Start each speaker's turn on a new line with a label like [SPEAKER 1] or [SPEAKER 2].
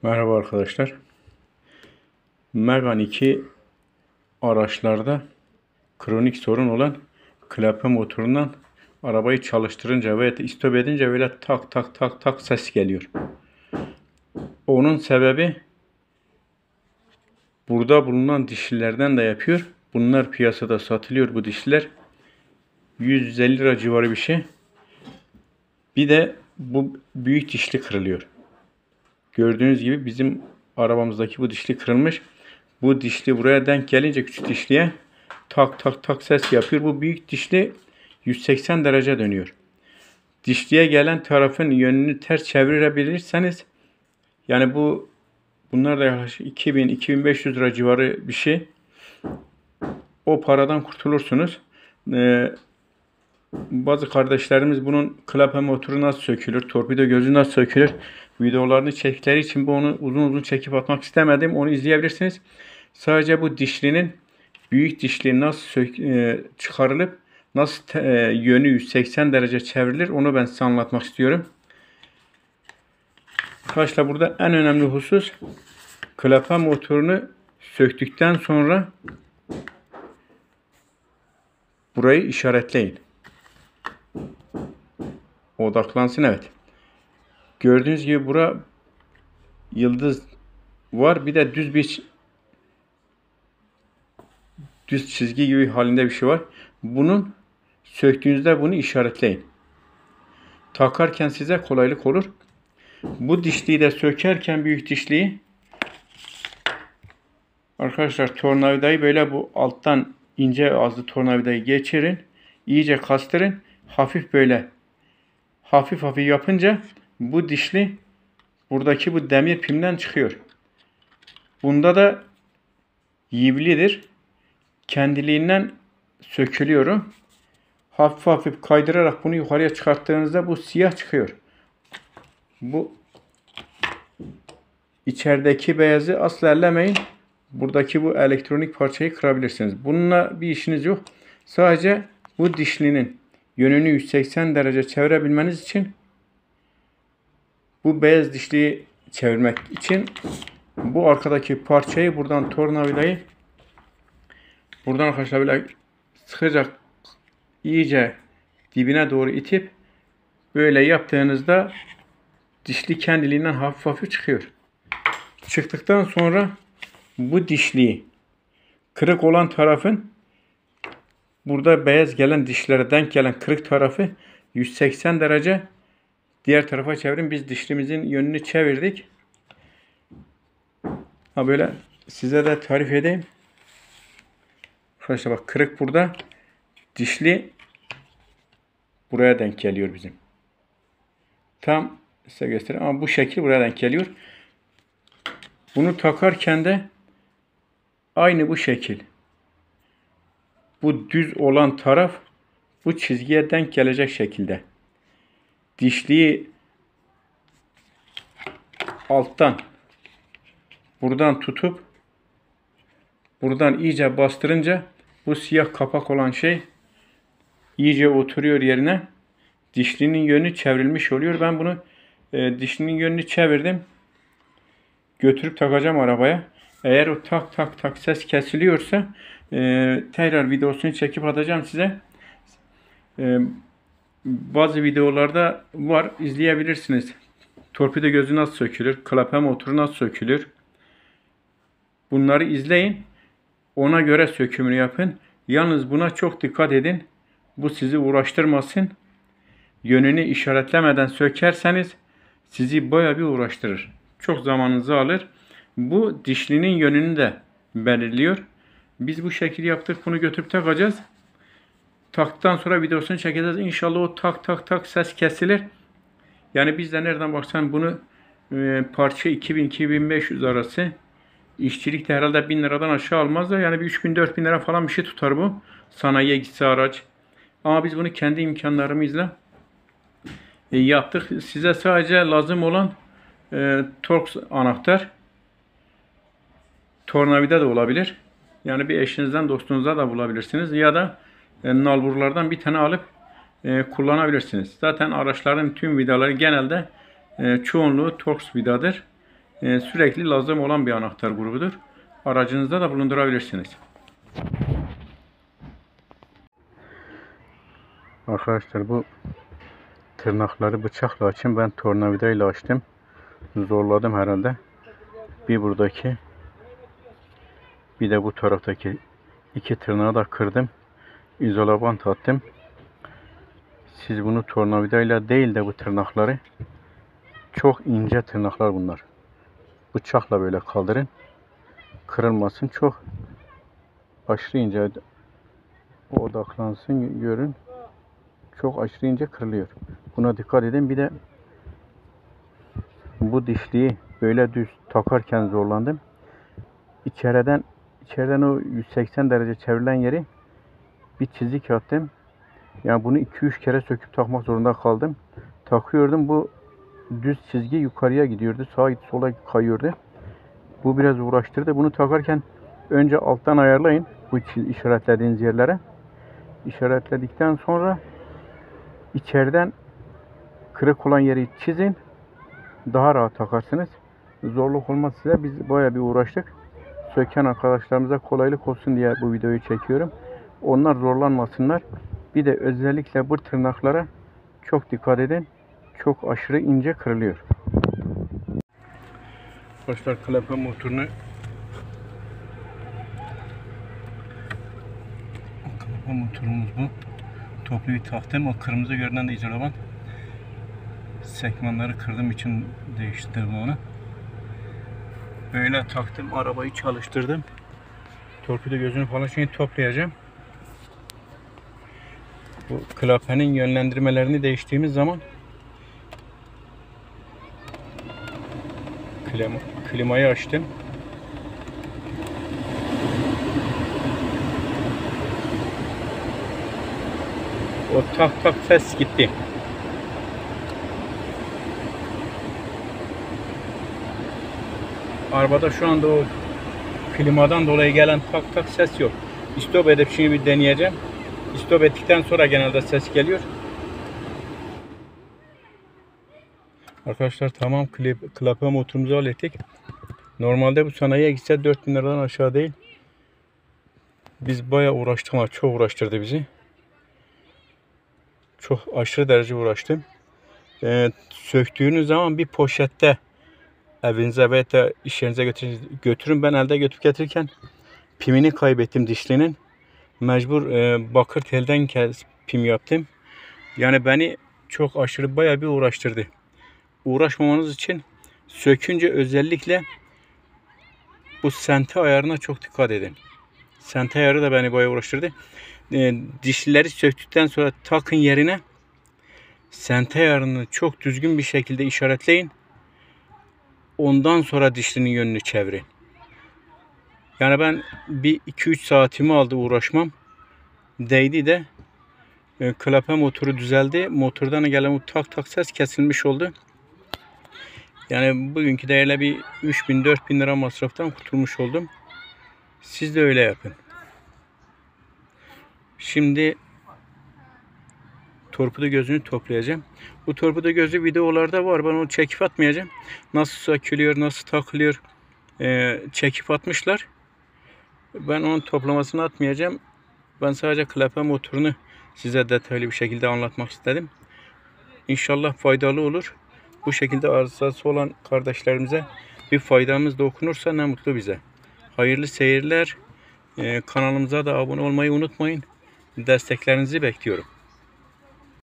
[SPEAKER 1] Merhaba arkadaşlar. Megane 2 araçlarda kronik sorun olan klape motorundan arabayı çalıştırınca veya istop edince böyle tak tak tak tak ses geliyor. Onun sebebi burada bulunan dişlilerden de yapıyor. Bunlar piyasada satılıyor, bu dişliler. 150 lira civarı bir şey. Bir de bu büyük dişli kırılıyor. Gördüğünüz gibi bizim arabamızdaki bu dişli kırılmış. Bu dişli buraya denk gelince küçük dişliye tak tak tak ses yapıyor. Bu büyük dişli 180 derece dönüyor. Dişliye gelen tarafın yönünü ters çevirebilirseniz, yani bunlar da yaklaşık 2000-2500 lira civarı bir şey. O paradan kurtulursunuz. Bazı kardeşlerimiz bunun klape motoru nasıl sökülür, torpido gözü nasıl sökülür videolarını çektikleri için onu uzun çekip atmak istemedim. Onu izleyebilirsiniz. Sadece bu dişlinin, büyük dişli nasıl çıkarılıp nasıl yönü 180 derece çevrilir onu ben size anlatmak istiyorum. Arkadaşlar burada en önemli husus, klape motorunu söktükten sonra burayı işaretleyin. Odaklansın, evet. Gördüğünüz gibi bura yıldız var. Bir de düz çizgi gibi halinde bir şey var. Bunun söktüğünüzde bunu işaretleyin. Takarken size kolaylık olur. Bu dişliyi de sökerken, büyük dişliyi, arkadaşlar tornavidayı böyle bu alttan ince azlı tornavidayı geçirin. İyice kastırın. Hafif böyle hafif yapınca bu dişli buradaki bu demir pimden çıkıyor. Bunda da yivlidir. Kendiliğinden sökülüyor. Hafif kaydırarak bunu yukarıya çıkarttığınızda bu siyah çıkıyor. Bu içerideki beyazı asla ellemeyin. Buradaki bu elektronik parçayı kırabilirsiniz. Bununla bir işiniz yok. Sadece bu dişlinin yönünü 180 derece çevirebilmeniz için, bu beyaz dişliyi çevirmek için bu arkadaki parçayı, buradan tornavidayı buradan arkadaşlar böyle sıkıca iyice dibine doğru itip böyle yaptığınızda dişli kendiliğinden hafif çıkıyor. Çıktıktan sonra bu dişliyi, kırık olan tarafın, burada beyaz gelen dişlere denk gelen kırık tarafı 180 derece diğer tarafa çevirin. Biz dişlimizin yönünü çevirdik. Böyle size de tarif edeyim. Arkadaşlar bak, kırık burada. Dişli buraya denk geliyor bizim. Tam size göstereyim ama bu şekil buraya denk geliyor. Bunu takarken de aynı bu şekil. Bu düz olan taraf bu çizgiye denk gelecek şekilde. Dişliyi alttan buradan tutup buradan iyice bastırınca bu siyah kapak olan şey iyice oturuyor yerine. Dişlinin yönü çevrilmiş oluyor. Ben bunu dişlinin yönünü çevirdim. Götürüp takacağım arabaya. Eğer o tak tak tak ses kesiliyorsa tekrar videosunu çekip atacağım size. Bazı videolarda var, izleyebilirsiniz. Torpido gözü nasıl sökülür, klape motoru nasıl sökülür. Bunları izleyin. Ona göre sökümünü yapın. Yalnız buna çok dikkat edin. Bu sizi uğraştırmasın. Yönünü işaretlemeden sökerseniz sizi bayağı bir uğraştırır. Çok zamanınızı alır. Bu dişlinin yönünü de belirliyor. Biz bu şekil yaptık. Bunu götürüp takacağız. Taktıktan sonra videosunu çekeceğiz. İnşallah o tak tak tak ses kesilir. Yani biz de nereden baksan bunu parça 2000-2500 arası. İşçilik de herhalde 1000 liradan aşağı almazlar. Yani bir 3000-4000 lira falan bir şey tutar bu. Sanayiye gitse araç. Ama biz bunu kendi imkanlarımızla yaptık. Size sadece lazım olan Torx anahtar. Tornavida da olabilir. Yani bir eşinizden, dostunuzdan da bulabilirsiniz. Ya da nalburlardan bir tane alıp kullanabilirsiniz. Zaten araçların tüm vidaları genelde çoğunluğu Torx vidadır. Sürekli lazım olan bir anahtar grubudur. Aracınızda da bulundurabilirsiniz. Arkadaşlar, bu tırnakları bıçakla açın. Ben tornavidayla açtım. Zorladım herhalde. Bir buradaki, bir de bu taraftaki iki tırnağı da kırdım. İzola bant attım. Siz bunu tornavidayla değil de bu tırnakları, çok ince tırnaklar bunlar, bıçakla böyle kaldırın. Kırılmasın. Çok aşırı ince odaklansın, görün. Çok aşırı ince kırılıyor. Buna dikkat edin. Bir de bu dişliği böyle düz takarken zorlandım. İçeriden o 180 derece çevrilen yeri bir çizik attım. Yani bunu 2-3 kere söküp takmak zorunda kaldım. Takıyordum, bu düz çizgi yukarıya gidiyordu. Sağa sola kayıyordu. Bu biraz uğraştırdı. Bunu takarken önce alttan ayarlayın bu işaretlediğiniz yerlere. İşaretledikten sonra içeriden kırık olan yeri çizin. Daha rahat takarsınız. Zorluk olmaz size. Biz bayağı bir uğraştık. Söken arkadaşlarımıza kolaylık olsun diye bu videoyu çekiyorum. Onlar zorlanmasınlar. Bir de özellikle bu tırnaklara çok dikkat edin. Çok aşırı ince kırılıyor. Arkadaşlar, klepe motorunu motorumuz bu. Toplu bir taktım. O kırmızı görünen de izolaban. Sekmanları kırdığım için değiştirdim onu. Böyle taktım. Arabayı çalıştırdım. Torpido gözünü falan şimdi toplayacağım. Bu klapenin yönlendirmelerini değiştiğimiz zaman klimayı açtım. O tak tak ses gitti. Arabada şu anda o klimadan dolayı gelen tak tak ses yok. Stop edip şimdi bir deneyeceğim. Stop ettikten sonra genelde ses geliyor. Arkadaşlar, tamam, klape motorumuzu hallettik. Normalde bu sanayiye gitse 4000 liradan aşağı değil. Biz bayağı uğraştık ama çok uğraştırdı bizi. Çok aşırı derece uğraştım. Söktüğünüz zaman bir poşette evinize veya da iş yerinize götürün. Ben elde götürüp getirirken pimini kaybettim dişlinin. Mecbur bakır telden pim yaptım. Yani beni çok aşırı bayağı bir uğraştırdı. Uğraşmamanız için sökünce özellikle bu sente ayarına çok dikkat edin. Sente ayarı da beni bayağı uğraştırdı. Dişlileri söktükten sonra takın yerine sente ayarını çok düzgün bir şekilde işaretleyin. Ondan sonra dişlinin yönünü çevirin. Yani ben bir 2-3 saatimi aldı uğraşmam. Değdi de klape motoru düzeldi. Motordan gelen o tak tak ses kesilmiş oldu. Yani bugünkü değerle bir 3000-4000 lira masraftan kurtulmuş oldum. Siz de öyle yapın. Şimdi torpido gözünü toplayacağım. Bu torpido gözü videolarda var. Ben onu çekip atmayacağım. Nasıl sökülüyor, nasıl takılıyor çekip atmışlar. Ben onun toplamasını atmayacağım. Ben sadece klape motorunu size detaylı bir şekilde anlatmak istedim. İnşallah faydalı olur. Bu şekilde arızası olan kardeşlerimize bir faydamız dokunursa ne mutlu bize. Hayırlı seyirler. Kanalımıza da abone olmayı unutmayın. Desteklerinizi bekliyorum.